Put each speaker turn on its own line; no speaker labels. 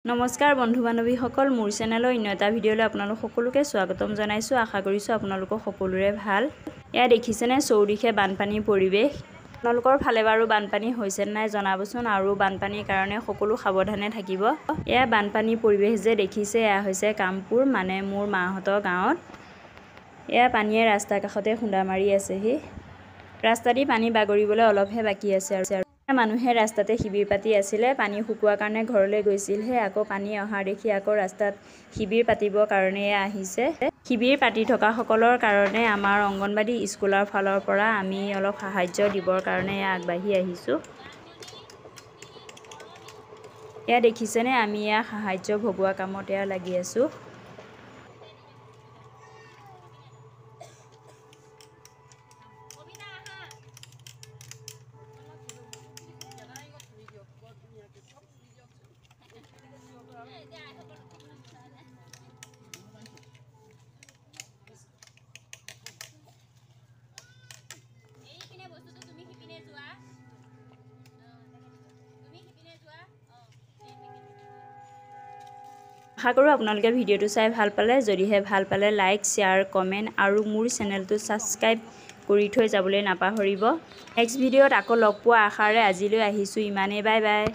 নমস্কাৰ বন্ধু বান্ধৱীসকল মোৰ চেনেলৰ অন্য এটা ভিডিঅ'লৈ আপোনালোক সকলোকে স্বাগতম জনাইছোঁ। আশা কৰিছোঁ আপোনালোকৰ সকলোৰে ভাল। এয়া দেখিছেনে চৌদিশে বানপানীৰ পৰিৱেশ। আপোনালোকৰ ফালে বাৰু বানপানী হৈছে নাই জনাবচোন, আৰু বানপানীৰ কাৰণে সকলো সাৱধানে থাকিব। এয়া বানপানীৰ পৰিৱেশ যে দেখিছে, এয়া হৈছে কামপুৰ, মানে মোৰ মাহঁতৰ গাঁৱত। এয়া পানীয়ে ৰাস্তাৰ কাষতে খুন্দা মাৰি আছেহি। ৰাস্তা দি পানী বাগৰিবলৈ অলপহে বাকী আছে আৰু মানুহে ৰাস্তাতে শিবিৰ পাতি আছিলে। পানী শুকোৱাৰ কাৰণে ঘৰলৈ গৈছিলহে, আকৌ পানী অহা দেখি আকৌ ৰাস্তাত শিবিৰ পাতিবৰ কাৰণে আহিছে। শিবিৰ পাতি থকা সকলৰ কাৰণে আমাৰ অংগনবাড়ী স্কুলৰ ফালৰ পৰা আমি অলপ সাহায্য দিবৰ কাৰণে আগবাঢ়ি আহিছোঁ। এয়া দেখিছেনে, আমি এয়া সাহায্য ভগোৱা কামত লাগি আছোঁ। আশা কৰোঁ আপোনালোকে ভিডিঅ'টো চাই ভাল পালে। যদিহে ভাল পালে লাইক, শ্বেয়াৰ, কমেণ্ট আৰু মোৰ চেনেলটো ছাবস্ক্ৰাইব কৰি থৈ যাবলৈ নাপাহৰিব। নেক্সট ভিডিঅ'ত আকৌ লগ পোৱা আশাৰে আজিলৈ আহিছোঁ। ইমানেই, বাই বাই।